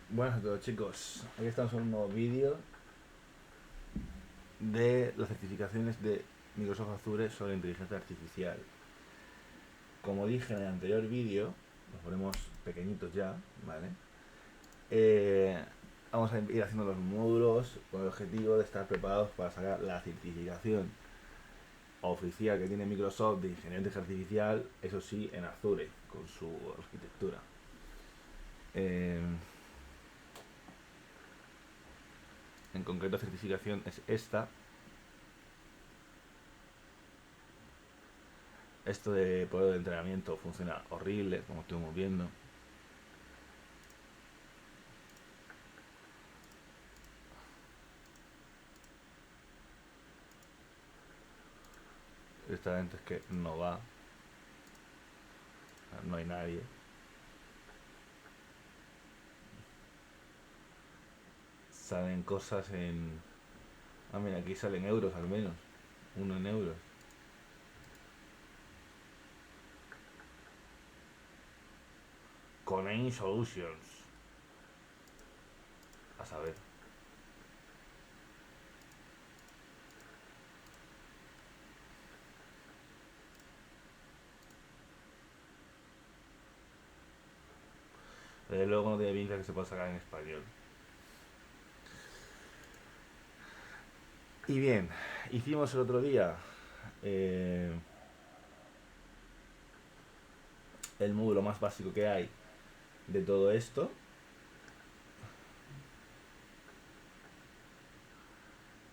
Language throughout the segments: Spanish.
Buenas a todos chicos, aquí estamos en un nuevo vídeo de las certificaciones de Microsoft Azure sobre inteligencia artificial. Como dije en el anterior vídeo, nos ponemos pequeñitos ya, ¿vale? Eh, Vamos a ir haciendo los módulos con el objetivo de estar preparados para sacar la certificación oficial que tiene Microsoft de ingeniería artificial, eso sí, en Azure, con su arquitectura. En concreto, certificación es esta. Esto de poder de entrenamiento funciona horrible, como estuvimos viendo. Directamente es que no va, no hay nadie. Salen cosas en... Ah, mira, aquí salen euros al menos. Uno en euros. Con AIM Solutions. A saber. Desde luego no tiene pinta que se pueda sacar en español. Y bien, hicimos el otro día el módulo más básico que hay de todo esto.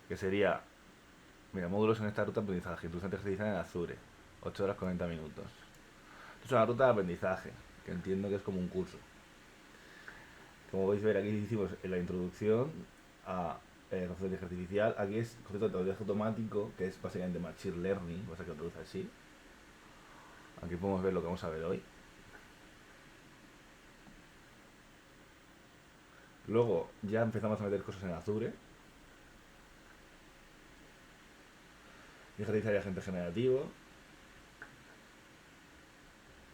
Que sería, mira, módulos en esta ruta de aprendizaje. Introducción artificial en Azure. 8 horas 40 minutos. Esto es una ruta de aprendizaje, que entiendo que es como un curso. Como podéis ver, aquí hicimos la introducción a concepto de inteligencia artificial. Aquí es concepto de aprendizaje automático, que es básicamente Machine Learning, cosa que lo traduce así. Aquí podemos ver lo que vamos a ver hoy. Luego ya empezamos a meter cosas en Azure. Inteligencia de agente generativo.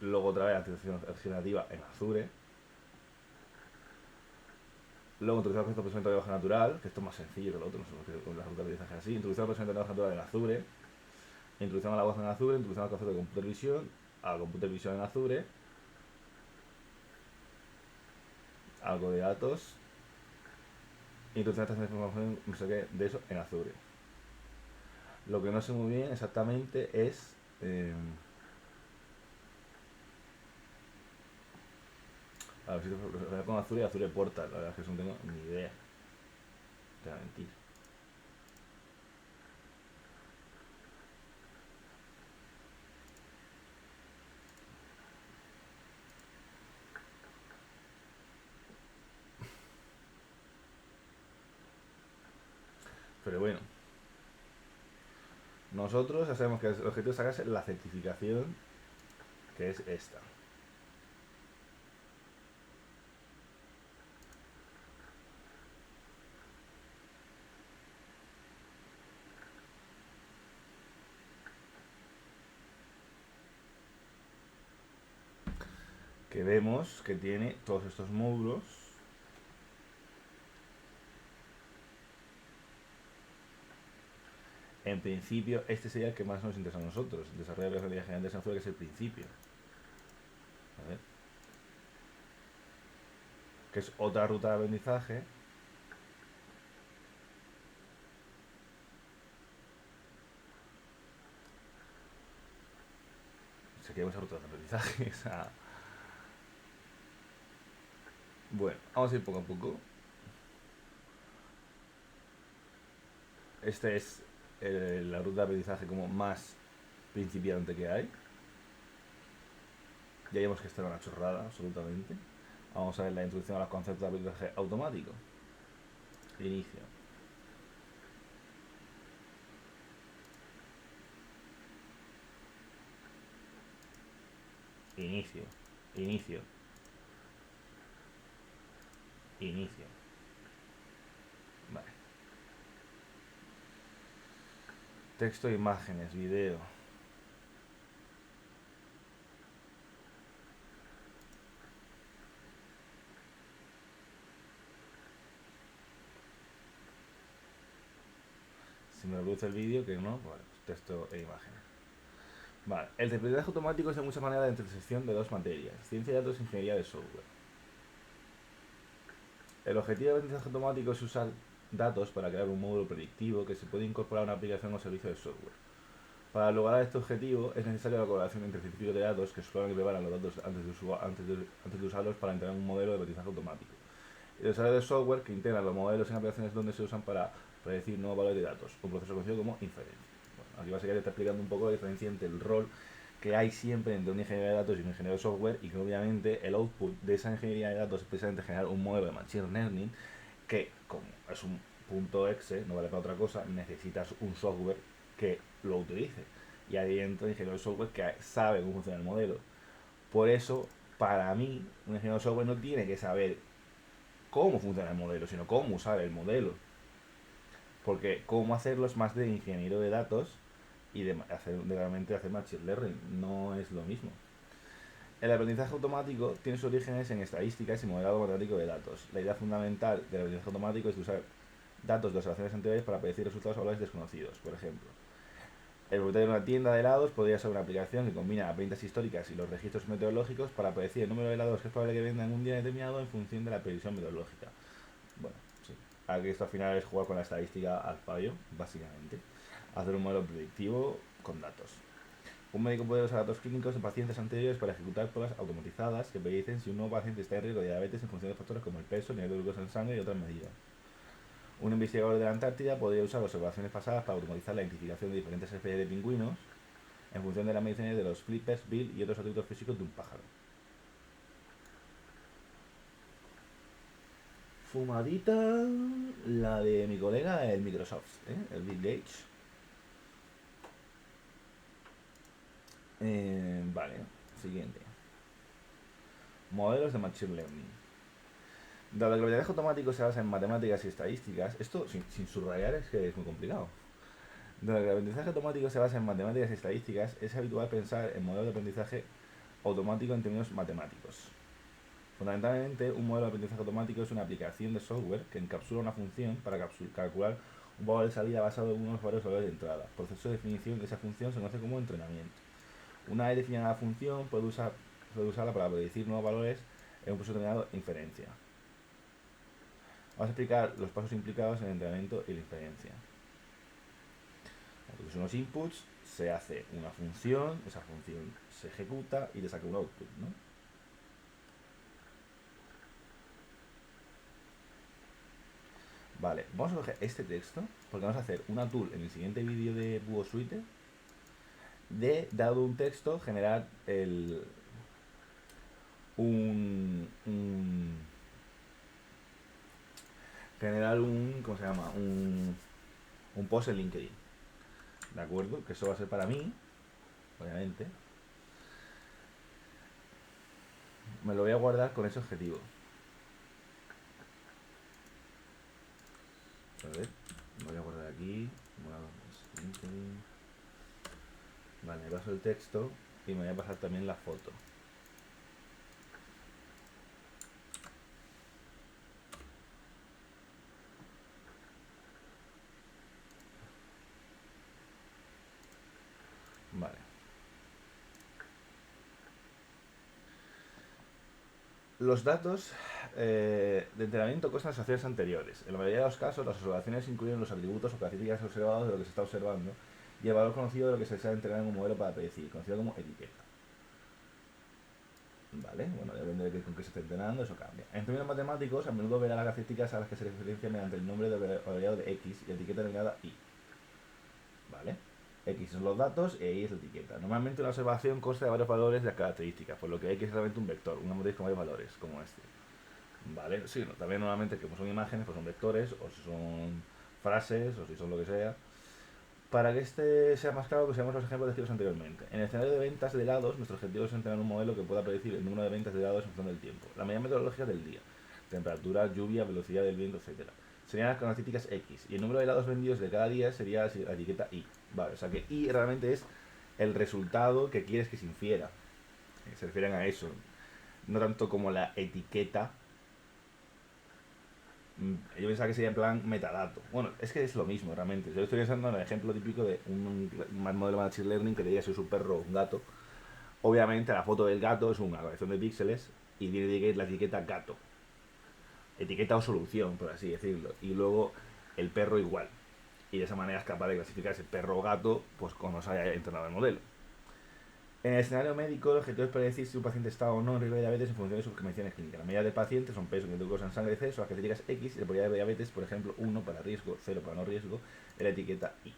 Luego otra vez inteligencia generativa en Azure. Luego introducción al concepto de procesamiento de lenguaje natural, que esto es más sencillo que lo otro, no sé por qué la ruta de aprendizaje así. Introducción al procesamiento de lenguaje natural en Azure. Introducción a la voz en Azure. Introducción al concepto de computer vision. A computer vision en Azure. Algo de datos. Introducción a esta información, no sé qué, de eso en Azure. Lo que no sé muy bien exactamente es... a ver si te con Azure y Azure Portal. La verdad es que eso no tengo ni idea. Te voy a mentir. Pero bueno, nosotros ya sabemos que el objetivo es sacarse la certificación, que es esta. Que vemos que tiene todos estos módulos. En principio, este sería el que más nos interesa a nosotros. Desarrollo de la general de Sanford, que es el principio. A ver. Que es otra ruta de aprendizaje. Se queda esa ruta de aprendizaje. O sea, bueno, vamos a ir poco a poco. Esta es la ruta de aprendizaje como más principiante que hay. Ya vemos que esta era una chorrada, absolutamente. Vamos a ver la introducción a los conceptos de aprendizaje automático. Inicio. Inicio. Inicio. Inicio. Vale. Texto, imágenes, video. reproduce el vídeo, que no, pues texto e imágenes. Vale, el aprendizaje automático es de muchas maneras la intersección de dos materias, ciencia de datos e ingeniería de software. El objetivo del aprendizaje automático es usar datos para crear un módulo predictivo que se puede incorporar a una aplicación o servicio de software. Para lograr este objetivo es necesaria la colaboración entre científicos de datos que exploran y preparan los datos antes de usarlos para entrenar un modelo de aprendizaje automático. Y los desarrolladores de software que integran los modelos en aplicaciones donde se usan para predecir nuevos valores de datos, un proceso conocido como inferencia. Bueno, aquí básicamente está explicando un poco la diferencia entre el rol que hay siempre entre un ingeniero de datos y un ingeniero de software, y que obviamente el output de esa ingeniería de datos es precisamente generar un modelo de machine learning que, como es un punto exe, no vale para otra cosa, necesitas un software que lo utilice. Y ahí entra el ingeniero de software que sabe cómo funciona el modelo. Por eso, para mí, un ingeniero de software no tiene que saber cómo funciona el modelo, sino cómo usar el modelo. Porque cómo hacerlo es más de ingeniero de datos y realmente hacer machine learning. No es lo mismo. El aprendizaje automático tiene sus orígenes en estadísticas y modelado matemático de datos. La idea fundamental del aprendizaje automático es usar datos de observaciones anteriores para predecir resultados o valores desconocidos. Por ejemplo, el propietario de una tienda de helados podría ser una aplicación que combina ventas históricas y los registros meteorológicos para predecir el número de helados que es probable que vendan en un día determinado en función de la previsión meteorológica. Bueno, sí. Aquí esto al final es jugar con la estadística al fallo, básicamente. Hacer un modelo predictivo con datos. Un médico puede usar datos clínicos de pacientes anteriores para ejecutar pruebas automatizadas que predicen si un nuevo paciente está en riesgo de diabetes en función de factores como el peso, el nivel de glucosa en sangre y otras medidas. Un investigador de la Antártida podría usar observaciones pasadas para automatizar la identificación de diferentes especies de pingüinos en función de las mediciones de los flippers, bill y otros atributos físicos de un pájaro. Fumadita la de mi colega, el Microsoft, el Bill Gates. Vale, siguiente. Modelos de Machine Learning. Dado que el aprendizaje automático se basa en matemáticas y estadísticas, esto sin subrayar es que es muy complicado. Dado que el aprendizaje automático se basa en matemáticas y estadísticas, es habitual pensar en modelos de aprendizaje automático en términos matemáticos. Fundamentalmente, un modelo de aprendizaje automático es una aplicación de software que encapsula una función para calcular un valor de salida basado en unos valores de entrada. El proceso de definición de esa función se conoce como entrenamiento. Una vez definida la función, puede usarla para predecir nuevos valores en un proceso determinado de inferencia. Vamos a explicar los pasos implicados en el entrenamiento y la inferencia. Cuando son unos inputs, se hace una función, esa función se ejecuta y le saca un output, ¿no? Vale, vamos a coger este texto porque vamos a hacer una tool en el siguiente vídeo de Búho Suite de, dado un texto, generar ¿cómo se llama? Un post en LinkedIn. ¿De acuerdo? Que eso va a ser para mí, obviamente. Me lo voy a guardar con ese objetivo. A ver, me voy a guardar aquí. LinkedIn. Vale, me paso el texto y me voy a pasar también la foto. Vale. Los datos de entrenamiento constan de las acciones anteriores. En la mayoría de los casos, las observaciones incluyen los atributos o características observados de lo que se está observando y el valor conocido de lo que se desea entrenar en un modelo para predecir, conocido como etiqueta. Vale, bueno, depende de con qué se esté entrenando, eso cambia. En términos matemáticos, a menudo verá las características a las que se referencia mediante el nombre de variable de X y etiqueta denominada Y. ¿Vale? X son los datos e Y es la etiqueta. Normalmente una observación consta de varios valores de las características, por lo que X es realmente un vector, una matriz con varios valores, como este. ¿Vale? Sí, no, también normalmente como son imágenes, pues son vectores, o si son frases, o si son lo que sea. Para que este sea más claro, usemos los ejemplos descritos anteriormente. En el escenario de ventas de helados, nuestro objetivo es entrenar un modelo que pueda predecir el número de ventas de helados en función del tiempo, la medida meteorológica del día, temperatura, lluvia, velocidad del viento, etc. Serían las características X, y el número de helados vendidos de cada día sería la etiqueta Y. Vale, o sea que Y realmente es el resultado que quieres que se infiera. Se refieren a eso. No tanto como la etiqueta Yo pensaba que sería en plan metadato. Bueno, es que es lo mismo realmente. Yo estoy pensando en el ejemplo típico de un modelo de Machine Learning que te diga si es un perro o un gato. Obviamente la foto del gato es una corrección de píxeles y tiene la etiqueta gato. Etiqueta o solución, por así decirlo. Y luego el perro igual. Y de esa manera es capaz de clasificar ese perro o gato pues cuando se haya entrenado el modelo. En el escenario médico, el objetivo es predecir si un paciente está o no en riesgo de diabetes en función de sus condiciones clínicas. La medida del paciente son peso, glucosa en sangre, C, son las características X, y la probabilidad de diabetes, por ejemplo, 1 para riesgo, 0 para no riesgo, en la etiqueta Y.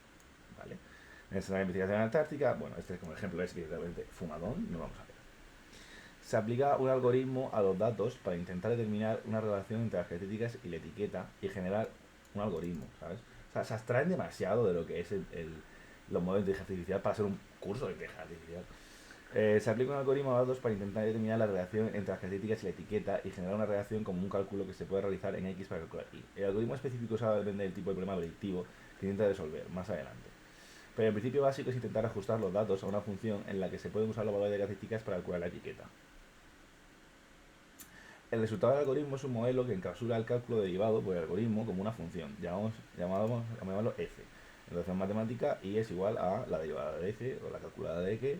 ¿Vale? En el escenario de investigación antártica, bueno, este como ejemplo es que realmente fumadón, no vamos a ver. Se aplica un algoritmo a los datos para intentar determinar una relación entre las características y la etiqueta y generar un algoritmo, ¿sabes? O sea, se abstraen demasiado de lo que es los modelos de inteligencia artificial para ser un curso de inteligencia artificial. Se aplica un algoritmo a datos para intentar determinar la relación entre las características y la etiqueta y generar una relación como un cálculo que se puede realizar en X para calcular Y. El algoritmo específico usado depende del tipo de problema predictivo que intenta resolver más adelante. Pero el principio básico es intentar ajustar los datos a una función en la que se pueden usar los valores de características para calcular la etiqueta. El resultado del algoritmo es un modelo que encapsula el cálculo derivado por el algoritmo como una función, llamémoslo f. En notación matemática, y es igual a la derivada de f, o la calculada de x,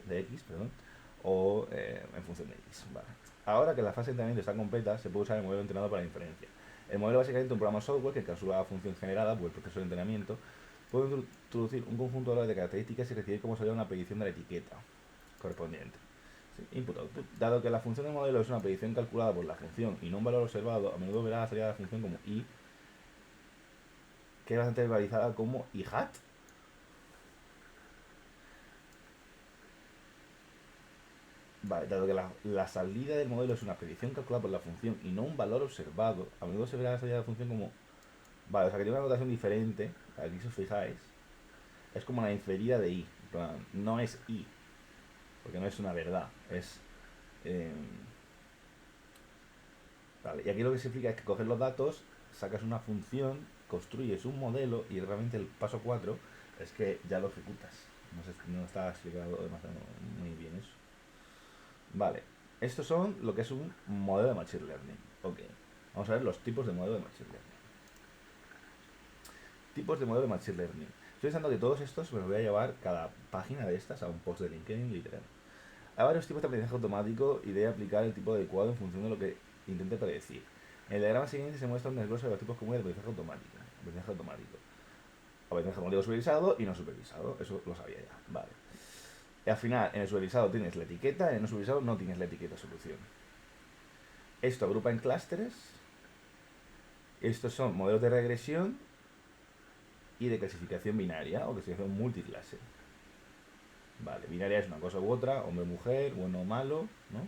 o en función de x. Vale. Ahora que la fase de entrenamiento está completa, se puede usar el modelo entrenado para la inferencia. El modelo básicamente es un programa software que encapsula la función generada por el proceso de entrenamiento. Puede introducir un conjunto de valores de características y recibir como sería una predicción de la etiqueta correspondiente. Sí, input-output. Dado que la función del modelo es una predicción calculada por la función y no un valor observado, a menudo verá la salida de la función como i, que es bastante verbalizada como i hat. Vale, dado que la salida del modelo es una predicción calculada por la función y no un valor observado, a menudo se verá la salida de la función como... Vale, o sea que tiene una notación diferente, aquí si os fijáis, es como la inferida de i, no es i, porque no es una verdad, es... Eh, vale, y aquí lo que se explica es que coges los datos, sacas una función, construyes un modelo y realmente el paso 4 es que ya lo ejecutas. No, sé, no está explicado demasiado muy bien eso. Vale, estos son lo que es un modelo de Machine Learning. Ok, vamos a ver los tipos de modelo de Machine Learning. Tipos de modelo de Machine Learning. Estoy pensando que todos estos me los voy a llevar cada página de estas a un post de LinkedIn literal. Hay varios tipos de aprendizaje automático y de aplicar el tipo adecuado en función de lo que intente predecir. En el diagrama siguiente se muestra un desglose de los tipos comunes de aprendizaje automático. Aprendizaje automático supervisado y no supervisado. Eso lo sabía ya. Vale. Y al final, en el supervisado tienes la etiqueta, en el no supervisado no tienes la etiqueta solución. Esto agrupa en clústeres. Estos son modelos de regresión y de clasificación binaria o clasificación multiclase. Vale, binaria es una cosa u otra, hombre o mujer, bueno o malo, ¿no?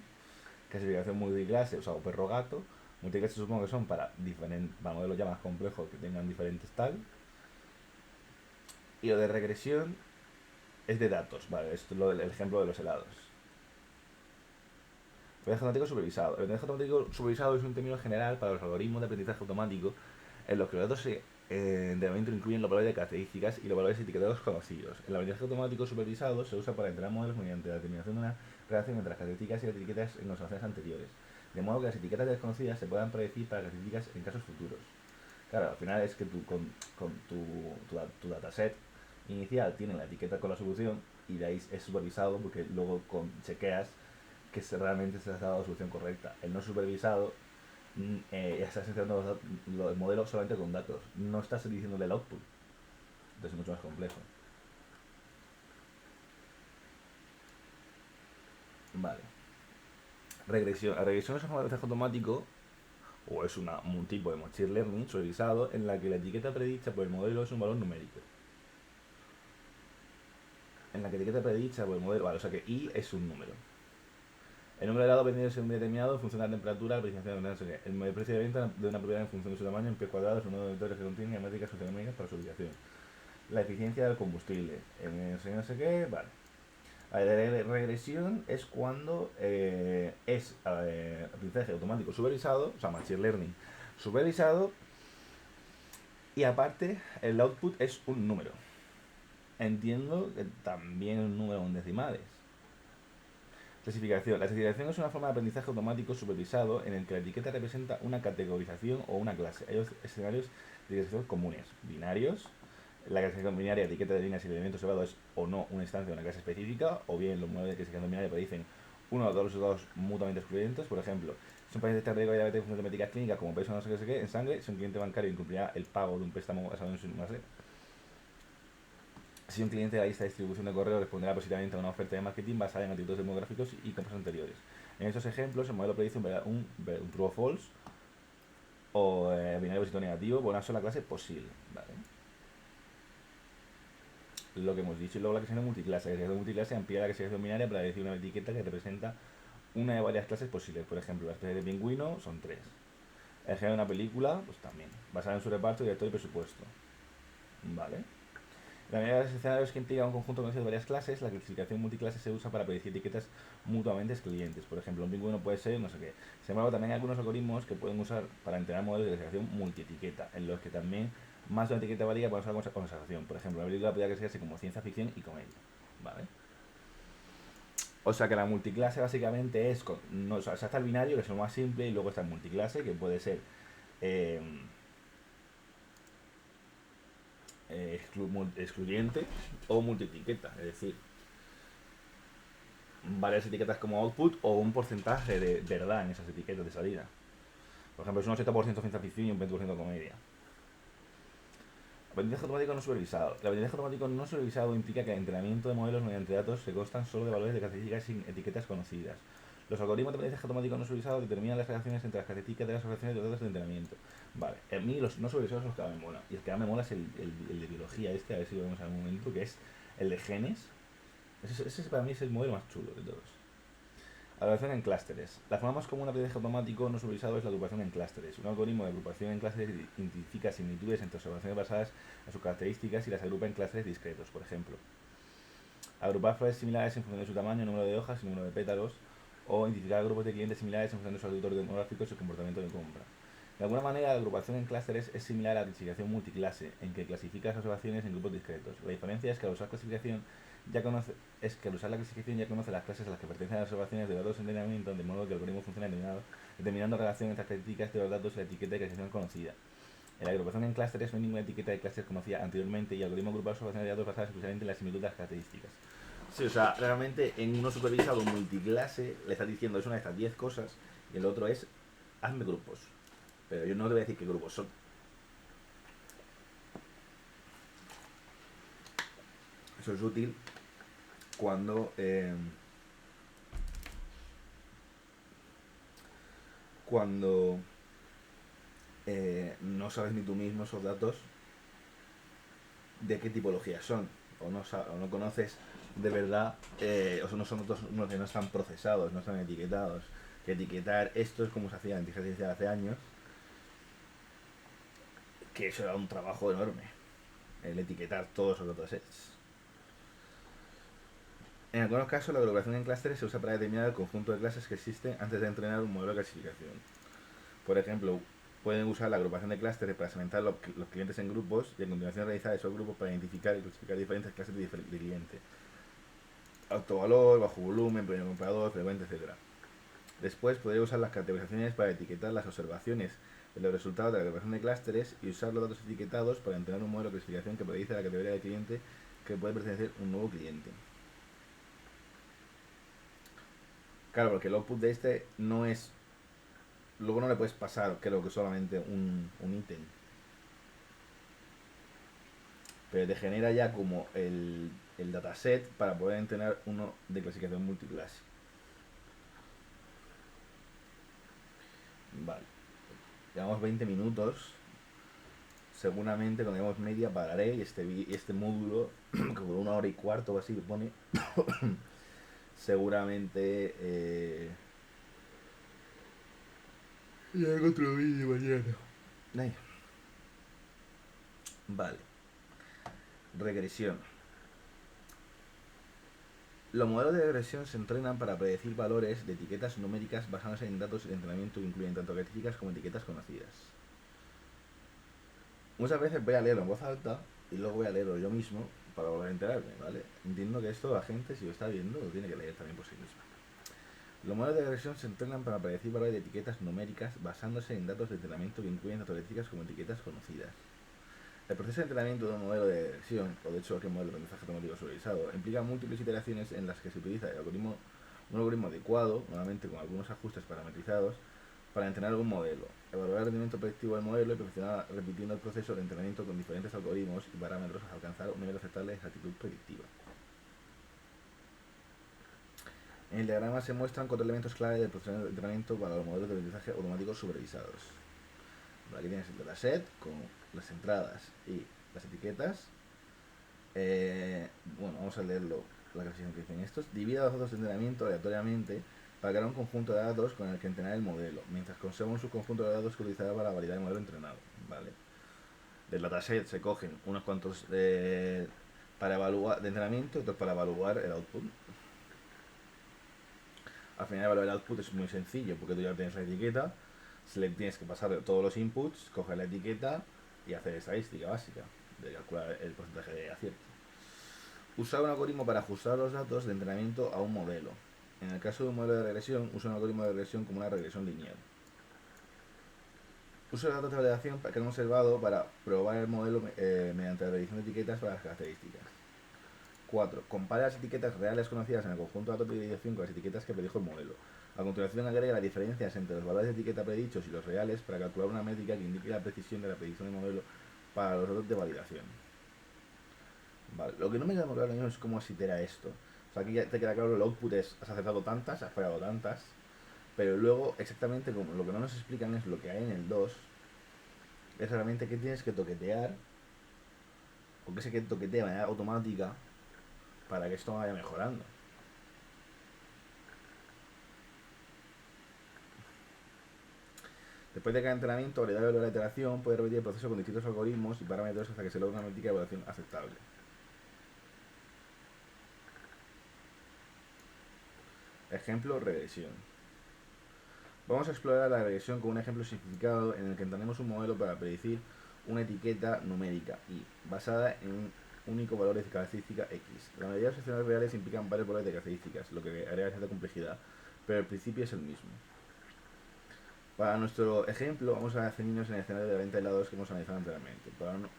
Clasificación multiclase, o sea, o perro gato. Multiclase supongo que son para modelos ya más complejos que tengan diferentes tal. Y lo de regresión es de datos, vale, esto es el ejemplo de los helados. Aprendizaje automático supervisado. El aprendizaje automático supervisado es un término general para los algoritmos de aprendizaje automático en los que los datos de entrenamiento incluyen los valores de características y los valores etiquetados conocidos. El aprendizaje automático supervisado se usa para entrenar modelos mediante la determinación de una relación entre las características y las etiquetas en observaciones anteriores, de modo que las etiquetas desconocidas se puedan predecir para características en casos futuros. Claro, al final es que tú con tu dataset inicial tiene la etiqueta con la solución y de ahí es supervisado porque luego chequeas que realmente se ha dado la solución correcta. El no supervisado estás entrenando el modelo solamente con datos, no estás diciéndole el output, entonces es mucho más complejo. Vale. Regresión. La regresión es un aprendizaje automático o es un tipo de machine learning supervisado en la que la etiqueta predicha por el modelo es un valor numérico. En la que la etiqueta predicha por el modelo, vale, o sea que i es un número. El número de helado depende de un determinado en función de la temperatura, la precipitación, no sé qué. El precio de venta de una propiedad en función de su tamaño en pies cuadrados, el número de vectores que contiene métricas socioeconómicas para su ubicación. La eficiencia del combustible, no sé qué, vale. La regresión es cuando es aprendizaje automático supervisado, o sea, machine learning supervisado, y aparte el output es un número. Entiendo que también un número en decimales. Clasificación. La clasificación es una forma de aprendizaje automático supervisado en el que la etiqueta representa una categorización o una clase. Hay dos escenarios de clasificación comunes. Binarios. La clasificación binaria, etiqueta de líneas y elementos elevados es o no una instancia de una clase específica, o bien los modelos de clasificación binaria predicen uno o dos resultados mutuamente excluyentes. Por ejemplo, si un paciente está riesgo de diabetes en función de métricas clínicas como peso no sé qué en sangre, si un cliente bancario incumplirá el pago de un préstamo basado en su base. Si un cliente de la lista de distribución de correo responderá positivamente a una oferta de marketing basada en atributos demográficos y compras anteriores. En estos ejemplos, el modelo predice un true o false o binario positivo negativo por una sola clase posible. ¿Vale? Lo que hemos dicho. Y luego la clasificación multiclase. La clasificación multiclase amplía la clasificación binaria para decir una etiqueta que representa una de varias clases posibles. Por ejemplo, la especie de pingüino son 3. El género de una película, pues también. Basada en su reparto, director y presupuesto. ¿Vale? La mayoría de los escenarios que implican un conjunto conocido de varias clases, la clasificación multiclase se usa para predecir etiquetas mutuamente excluyentes. Por ejemplo, un pingüino puede ser no sé qué. Sin embargo, también hay algunos algoritmos que pueden usar para entrenar modelos de clasificación multietiqueta, en los que también más de una etiqueta varía para usar conversación. Por ejemplo, la película podría clasificarse como ciencia ficción y comedia. ¿Vale? O sea que la multiclase básicamente es, no, o sea, está el binario, que es lo más simple, y luego está el multiclase, que puede ser eh, excluyente o multietiqueta, es decir, varias etiquetas como output o un porcentaje de verdad en esas etiquetas de salida. Por ejemplo, es un 80% ciencia ficción y un 20% comedia. Aprendizaje automático no supervisado. El aprendizaje automático no supervisado implica que el entrenamiento de modelos mediante datos se constan solo de valores de características sin etiquetas conocidas. Los algoritmos de aprendizaje automático no supervisado determinan las relaciones entre las características de las operaciones de los datos de entrenamiento. Vale, a mí los no supervisados son los que más me mola. Y el que más me mola es el de biología este, a ver si lo vemos en algún momento, que es el de genes. Ese para mí es el modelo más chulo de todos. Agrupación en clústeres. La forma más común de aprendizaje automático no supervisado es la agrupación en clústeres. Un algoritmo de agrupación en clústeres identifica similitudes entre observaciones basadas en sus características y las agrupa en clústeres discretos. Por ejemplo, agrupar flores similares en función de su tamaño, número de hojas y número de pétalos, o identificar grupos de clientes similares en función de su atributos demográficos y su comportamiento de compra. De alguna manera, la agrupación en clústeres es similar a la clasificación multiclase, en que clasifica las observaciones en grupos discretos. La diferencia es que al usar al usar la clasificación ya conoce las clases a las que pertenecen las observaciones de datos de entrenamiento, de modo que el algoritmo funciona determinando relación entre las características de los datos y la etiqueta de clasificación conocida. En la agrupación en clústeres no hay ninguna etiqueta de clústeres conocida anteriormente y el algoritmo agrupa observaciones de datos basadas exclusivamente en la similitud de las características. Sí, o sea, realmente en uno supervisado multiclase le estás diciendo es una de estas 10 cosas y el otro es hazme grupos. Pero yo no te voy a decir qué grupos son. Eso es útil cuando no sabes ni tú mismo esos datos de qué tipología son o no conoces de verdad o sea, no son datos que no están procesados, no están etiquetados. Que etiquetar esto es como se hacía en inteligencia hace años, que eso era un trabajo enorme, el etiquetar todos esos datasets. En algunos casos, la agrupación en clústeres se usa para determinar el conjunto de clases que existen antes de entrenar un modelo de clasificación. Por ejemplo, pueden usar la agrupación de clústeres para segmentar los clientes en grupos y a continuación realizar esos grupos para identificar y clasificar diferentes clases de cliente. Alto valor, bajo volumen, pequeño comprador, frecuente, etc. Después podría usar las categorizaciones para etiquetar las observaciones de los resultados de la agrupación de clústeres y usar los datos etiquetados para entrenar un modelo de clasificación que predice la categoría de cliente que puede pertenecer a un nuevo cliente. Claro, porque el output de este no es... Luego no le puedes pasar, creo que solamente un ítem. Pero te genera ya como el dataset para poder entrenar uno de clasificación multiclase. Vale. Llevamos 20 minutos. Seguramente cuando llevamos media pararé y este módulo, como 1 hora y cuarto o así lo pone, seguramente... Y hago otro vídeo mañana. Ay. Vale. Regresión. Los modelos de regresión se entrenan para predecir valores de etiquetas numéricas basándose en datos de entrenamiento que incluyen tanto características como etiquetas conocidas. Muchas veces voy a leerlo en voz alta y luego voy a leerlo yo mismo para volver a enterarme, ¿vale? Entiendo que esto la gente, si lo está viendo, lo tiene que leer también por sí misma. Los modelos de regresión se entrenan para predecir valores de etiquetas numéricas basándose en datos de entrenamiento que incluyen tanto etiquetas como etiquetas conocidas. El proceso de entrenamiento de un modelo de regresión, o de hecho cualquier modelo de aprendizaje automático supervisado, implica múltiples iteraciones en las que se utiliza un algoritmo adecuado, normalmente con algunos ajustes parametrizados, para entrenar un modelo, evaluar el rendimiento predictivo del modelo y perfeccionar repitiendo el proceso de entrenamiento con diferentes algoritmos y parámetros hasta alcanzar un nivel aceptable de exactitud predictiva. En el diagrama se muestran 4 elementos clave del proceso de entrenamiento para los modelos de aprendizaje automáticos supervisados. Aquí tienes el dataset con las entradas y las etiquetas. Bueno, vamos a leerlo, la clasificación que dicen estos. Divide los datos de entrenamiento aleatoriamente para crear un conjunto de datos con el que entrenar el modelo, mientras conserva un subconjunto de datos que utilizará para validar el modelo entrenado. ¿Vale? Del dataset se cogen unos cuantos para evaluar de entrenamiento y otros para evaluar el output. Al final evaluar el output es muy sencillo porque tú ya tienes la etiqueta, se le tienes que pasar todos los inputs, coger la etiqueta y hacer estadística básica de calcular el porcentaje de acierto. Usar un algoritmo para ajustar los datos de entrenamiento a un modelo. En el caso de un modelo de regresión, usa un algoritmo de regresión como una regresión lineal. Usa los datos de validación que han observado para probar el modelo mediante la predicción de etiquetas para las características. 4. Compara las etiquetas reales conocidas en el conjunto de datos de validación con las etiquetas que predijo el modelo. A continuación agrega las diferencias entre los valores de etiqueta predichos y los reales para calcular una métrica que indique la precisión de la predicción del modelo para los datos de validación. Vale, lo que no me queda muy claro es cómo se itera esto. O sea, aquí ya te queda claro el output es, has acertado tantas, has fallado tantas, pero luego exactamente como lo que no nos explican es lo que hay en el 2, es realmente qué tienes que toquetear, o qué se que toquetea de manera automática para que esto vaya mejorando. Después de cada entrenamiento, validar la iteración, puede repetir el proceso con distintos algoritmos y parámetros hasta que se logre una métrica de evaluación aceptable. Ejemplo, regresión. Vamos a explorar la regresión con un ejemplo simplificado en el que entendemos un modelo para predecir una etiqueta numérica y basada en un único valor de característica X. La mayoría de los escenarios reales implican varios valores de características, lo que agrega cierta complejidad, pero el principio es el mismo. Para nuestro ejemplo, vamos a ceñirnos en el escenario de la venta de helados que hemos analizado anteriormente.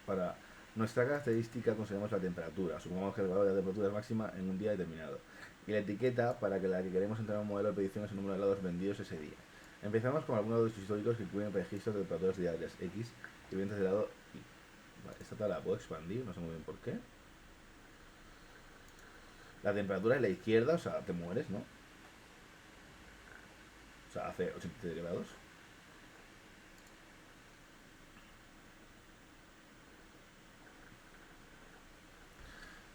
Para nuestra característica consideramos la temperatura, supongamos que el valor de la temperatura es máxima en un día determinado. Y la etiqueta para la que queremos entrar en un modelo de predicción es el número de helados vendidos ese día. Empezamos con algunos de los históricos que incluyen registros de temperaturas diarias X y ventas de helado Y. Vale, esta tabla la puedo expandir, no sé muy bien por qué. La temperatura es la izquierda, o sea, te mueres, ¿no? O sea, hace 83 grados.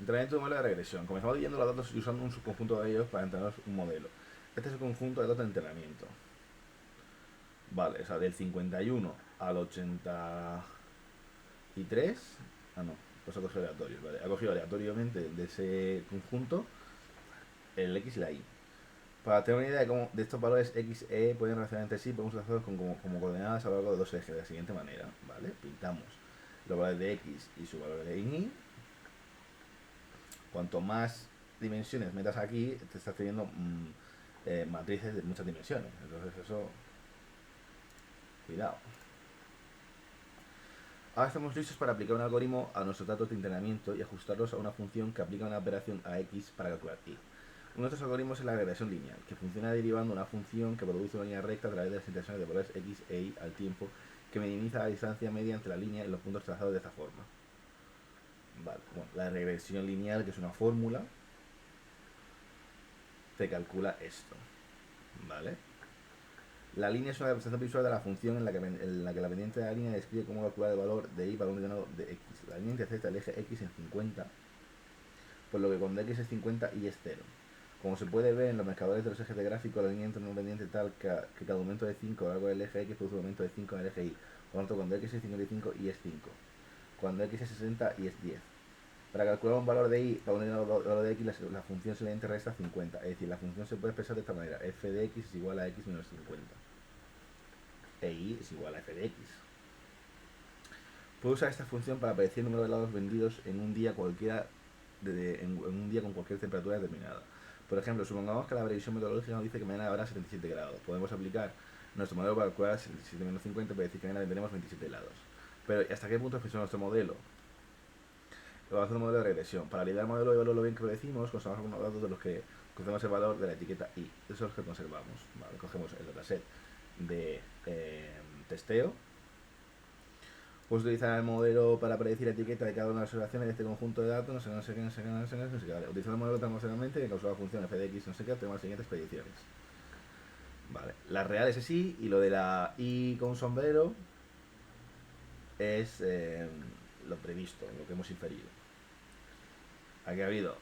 Entrenamiento de un modelo de regresión. Comenzamos leyendo los datos y usando un subconjunto de ellos para entrenar un modelo. Este es el conjunto de datos de entrenamiento. Vale, o sea, del 51 al 83. Ah, no, pues ha cogido aleatorios, ¿vale? Ha cogido aleatoriamente de ese conjunto el X y la Y. Para tener una idea de cómo de estos valores X e Y pueden relacionar entre sí, podemos usarlos como coordenadas a lo largo de dos ejes de la siguiente manera, ¿vale? Pintamos los valores de X y su valor de Y. Cuanto más dimensiones metas aquí, te estás teniendo matrices de muchas dimensiones. Entonces eso, cuidado. Ahora estamos listos para aplicar un algoritmo a nuestros datos de entrenamiento y ajustarlos a una función que aplica una operación a X para calcular Y. Uno de estos algoritmos es la regresión lineal, que funciona derivando una función que produce una línea recta a través de las intersecciones de valores X e Y al tiempo, que minimiza la distancia media entre la línea y los puntos trazados de esta forma. Vale, bueno, la regresión lineal, que es una fórmula, te calcula esto, ¿vale? La línea es una representación visual de la función en la que la pendiente de la línea describe cómo calcular el valor de y para un determinado de x. La línea intersecta el eje x en 50, por lo que cuando x es 50 y es 0. Como se puede ver en los marcadores de los ejes de gráfico, la línea entra en un pendiente tal que cada aumento de 5 a lo largo del eje x produce un aumento de 5 en el eje y. Por lo tanto, cuando x es 55 y es 5. Cuando x es 60 y es 10. Para calcular un valor de y para un valor de x, la función solamente resta 50. Es decir, la función se puede expresar de esta manera. F de x es igual a x menos 50. E y es igual a f de x. Puedo usar esta función para predecir el número de helados vendidos en un día cualquiera, en un día con cualquier temperatura determinada. Por ejemplo, supongamos que la previsión meteorológica nos dice que mañana habrá 77 grados. Podemos aplicar nuestro modelo para calcular 77 menos 50 para decir que mañana tendremos 27 grados. Pero ¿hasta qué punto es nuestro modelo? Vamos a hacer un modelo de regresión. Para validar el modelo y evaluar lo bien que lo decimos, conservamos algunos datos de los que conocemos el valor de la etiqueta I. Esos son los que conservamos. ¿Vale? Cogemos el dataset de testeo. Pues utilizar el modelo para predecir la etiqueta de cada una de las observaciones de este conjunto de datos, no sé qué. Utilizando el modelo transversalmente que causó la función f de x, no sé qué, tenemos las siguientes predicciones. Vale, la real es así, y lo de la I con sombrero es lo previsto, lo que hemos inferido. Aquí ha habido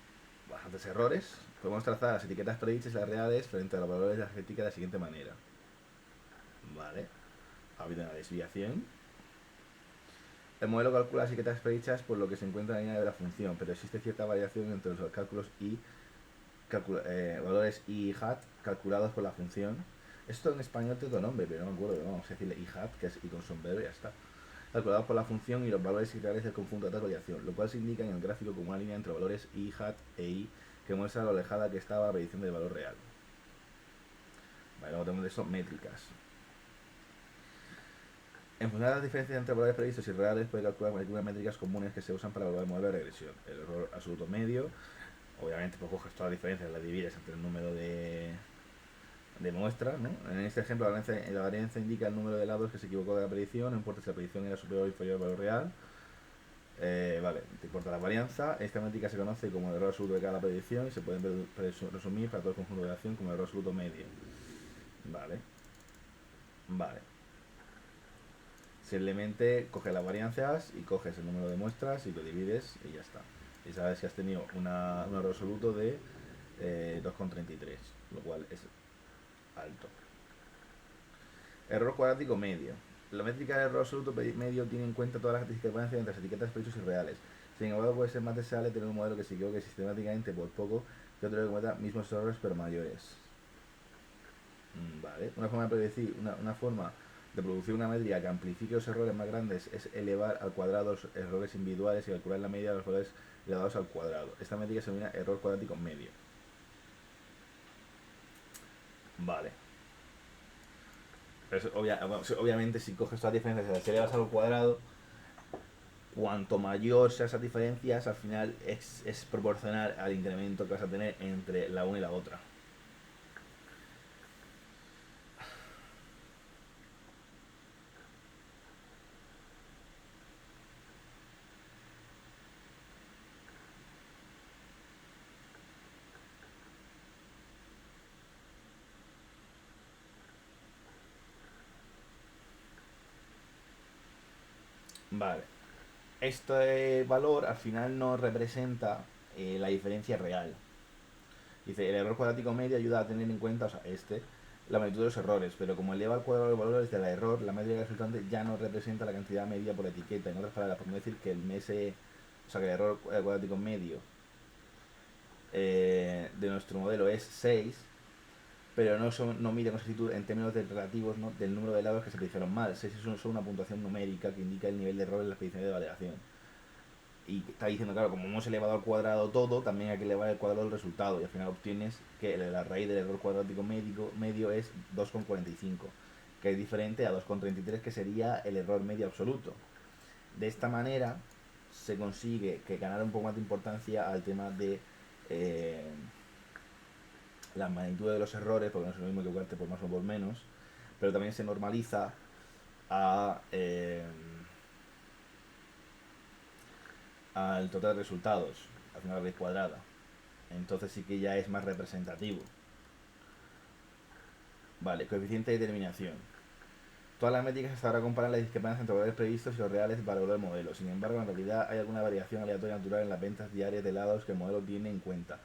bastantes errores. Podemos trazar las etiquetas predichas y las reales frente a los valores de la etiqueta de la siguiente manera. Vale, ha habido una desviación. El modelo calcula las etiquetas predichas por lo que se encuentra en la línea de la función, pero existe cierta variación entre los cálculos y valores i hat calculados por la función. Esto en español tiene otro nombre, pero no me acuerdo. Vamos a decirle i hat, que es i con sombrero y ya está. Calculados por la función y los valores reales del conjunto de tal variación, lo cual se indica en el gráfico como una línea entre valores i hat e i que muestra lo alejada que estaba la predicción del valor real. Vale, luego tenemos de eso métricas. En función de las diferencias entre valores previstos y reales, puede calcular algunas métricas comunes que se usan para evaluar el modelo de regresión. El error absoluto medio, obviamente pues coges todas las diferencias, las divides entre el número de muestras, ¿no? En este ejemplo la varianza indica el número de lados que se equivocó de la predicción, no importa si la predicción era superior o inferior al valor real. Vale, te importa la varianza. Esta métrica se conoce como el error absoluto de cada predicción y se puede resumir para todo el conjunto de acción como el error absoluto medio. Vale. Vale. Simplemente coges las varianzas y coges el número de muestras y lo divides y ya está. Y sabes que has tenido un error absoluto de 2,33, lo cual es alto. Error cuadrático medio. La métrica de error absoluto medio tiene en cuenta todas las discrepancias entre las etiquetas precisos y reales. Sin embargo, puede ser más deseable tener un modelo que se equivoque sistemáticamente por poco que otro que cometa mismos errores pero mayores. Vale. Una forma de predecir, una forma de producir una métrica que amplifique los errores más grandes es elevar al cuadrado los errores individuales y calcular la media de los valores elevados al cuadrado. Esta métrica se denomina error cuadrático medio. Vale. Pero obviamente si coges todas las diferencias y las elevas al cuadrado, cuanto mayor sean esas diferencias, al final es proporcional al incremento que vas a tener entre la una y la otra. Vale. Este valor al final no representa la diferencia real. Dice, el error cuadrático medio ayuda a tener en cuenta, o sea, la magnitud de los errores, pero como eleva al cuadrado los valores del error, la métrica resultante ya no representa la cantidad media por etiqueta. En otras palabras, podemos decir que que el error cuadrático medio de nuestro modelo es 6, pero no mide con exactitud en términos relativos, ¿no?, del número de lados que se predicieron mal. 6 es solo una puntuación numérica que indica el nivel de error en las predicciones de validación. Y está diciendo, claro, como hemos elevado al cuadrado todo, también hay que elevar el cuadrado del resultado. Y al final obtienes que la raíz del error cuadrático medio es 2,45, que es diferente a 2,33, que sería el error medio absoluto. De esta manera se consigue que ganar un poco más de importancia al tema de la magnitud de los errores, porque no es lo mismo equivocarte por más o por menos, pero también se normaliza al total de resultados, al final raíz cuadrada. Entonces sí que ya es más representativo. Vale, coeficiente de determinación. Todas las métricas hasta ahora comparan las discrepancias entre valores previstos y los reales para evaluar el modelo. Sin embargo, en realidad hay alguna variación aleatoria natural en las ventas diarias de lados que el modelo tiene en cuenta.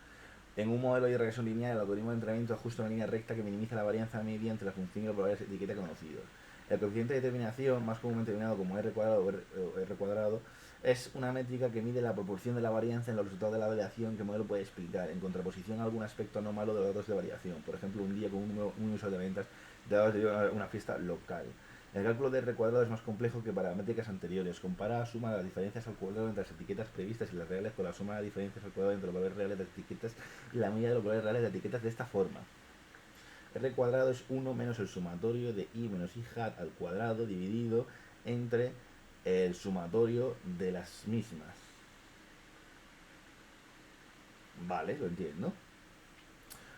En un modelo de regresión lineal, el algoritmo de entrenamiento ajusta una línea recta que minimiza la varianza media entre la función y los valores de etiqueta conocidos. El coeficiente de determinación, más comúnmente denominado como R cuadrado o R cuadrado, es una métrica que mide la proporción de la varianza en los resultados de la validación que el modelo puede explicar, en contraposición a algún aspecto anómalo de los datos de variación. Por ejemplo, un día con un uso de ventas de datos de una fiesta local. El cálculo de R cuadrado es más complejo que para métricas anteriores. Compara la suma de las diferencias al cuadrado entre las etiquetas previstas y las reales con la suma de las diferencias al cuadrado entre los valores reales de las etiquetas y la media de los valores reales de etiquetas de esta forma. R cuadrado es 1 menos el sumatorio de i menos i hat al cuadrado dividido entre el sumatorio de las mismas. Vale, lo entiendo.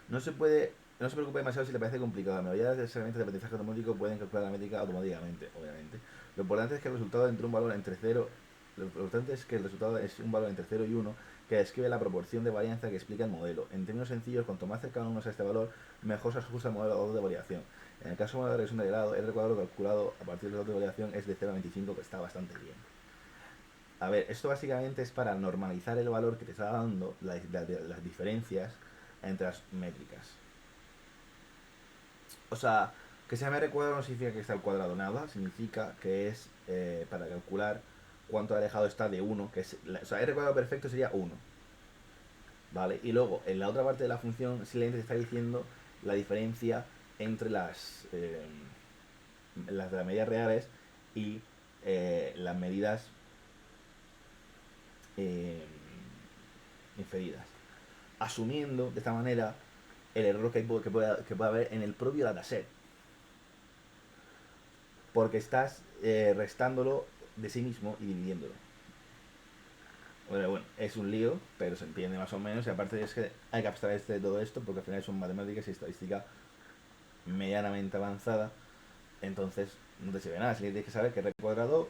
No se preocupe demasiado si le parece complicado. La mayoría de las herramientas de aprendizaje automático pueden calcular la métrica automáticamente, obviamente. Lo importante es que el resultado entre un valor entre 0, lo importante es que el resultado es un valor entre 0 y 1 que describe la proporción de varianza que explica el modelo. En términos sencillos, cuanto más cercano uno sea a este valor, mejor se ajusta el modelo de variación. En el caso de la regresión de grado, el cuadrado calculado a partir del dato de variación es de 0 a 25, que está bastante bien. A ver, esto básicamente es para normalizar el valor que te está dando las diferencias entre las métricas. O sea, que sea R cuadrado no significa que está al cuadrado, nada, significa que es para calcular cuánto alejado está de 1, que es, o sea, R cuadrado perfecto sería 1, ¿vale? Y luego, en la otra parte de la función, simplemente te está diciendo la diferencia entre las de las medidas reales y las medidas eh, inferidas. Asumiendo de esta manera el error que pueda haber en el propio dataset. Porque estás restándolo de sí mismo y dividiéndolo. Bueno, es un lío, pero se entiende más o menos. Y aparte es que hay que abstraerse de todo esto porque al final son matemáticas y estadística medianamente avanzada. Entonces no te sirve nada. Si tienes que saber que R cuadrado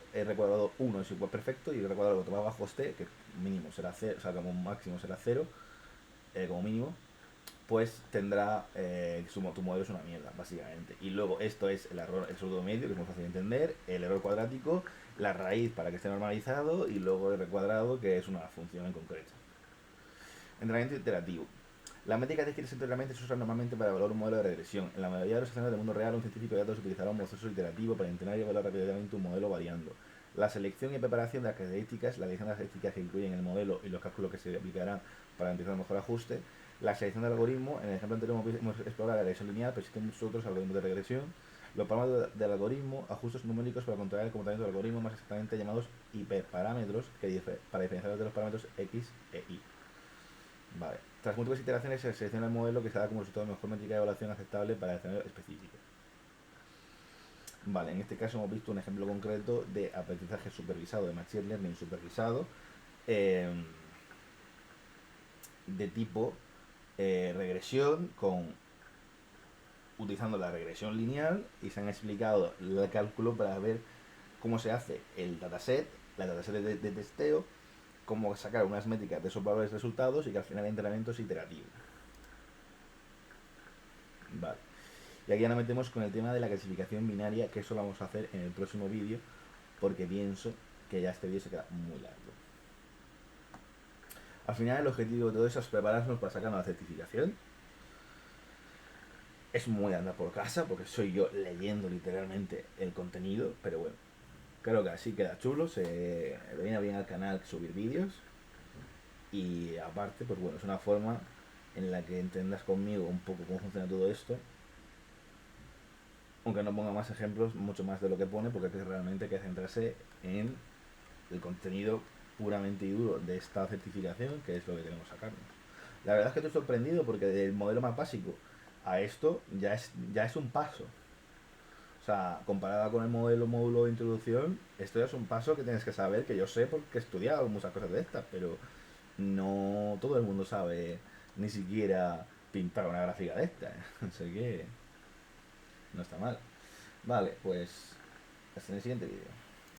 1 es igual perfecto y R cuadrado que más abajo esté, que mínimo será 0, o sea, como máximo será 0, como mínimo, pues tendrá tu modelo es una mierda, básicamente. Y luego esto es el error, el surdo medio, que es muy fácil de entender, el error cuadrático, la raíz para que esté normalizado y luego el R cuadrado, que es una función en concreto. Entrenamiento iterativo. La métrica descrita entrenamiento se usa normalmente para evaluar un modelo de regresión. En la mayoría de los escenarios del mundo real, un científico de datos utilizará un proceso iterativo para entrenar y evaluar rápidamente un modelo variando. La selección y preparación de las características, la elección de las características que incluyen el modelo y los cálculos que se aplicarán para garantizar un mejor ajuste. La selección del algoritmo, en el ejemplo anterior hemos explorado la regresión lineal, pero existen muchos otros algoritmos de regresión. Los parámetros del algoritmo, ajustes numéricos para controlar el comportamiento del algoritmo, más exactamente llamados hiperparámetros, para diferenciar de los parámetros X e Y. Vale. Tras múltiples iteraciones se selecciona el modelo que se da como resultado mejor métrica de evaluación aceptable para el escenario específico. Vale, en este caso hemos visto un ejemplo concreto de aprendizaje supervisado, de Machine Learning supervisado, de tipo regresión, utilizando la regresión lineal, y se han explicado el cálculo para ver cómo se hace el dataset, la dataset de testeo, cómo sacar unas métricas de esos valores resultados y que al final el entrenamiento es iterativo. Vale. Y aquí ya nos metemos con el tema de la clasificación binaria, que eso lo vamos a hacer en el próximo vídeo, porque pienso que ya este vídeo se queda muy largo. Al final el objetivo de todo eso es prepararnos para sacar una certificación. Es muy andar por casa, porque soy yo leyendo literalmente el contenido, pero bueno, creo que así queda chulo, se viene bien al canal subir vídeos. Y aparte, pues bueno, es una forma en la que entendas conmigo un poco cómo funciona todo esto, aunque no ponga más ejemplos, mucho más de lo que pone, porque realmente hay que centrarse en el contenido puramente y duro de esta certificación, que es lo que queremos sacarnos. La verdad es que estoy sorprendido porque del modelo más básico a esto ya es un paso. O sea, comparada con el módulo de introducción, esto ya es un paso que tienes que saber, que yo sé porque he estudiado muchas cosas de estas, pero no todo el mundo sabe ni siquiera pintar una gráfica de esta. Así que no está mal. Vale, pues hasta en el siguiente vídeo.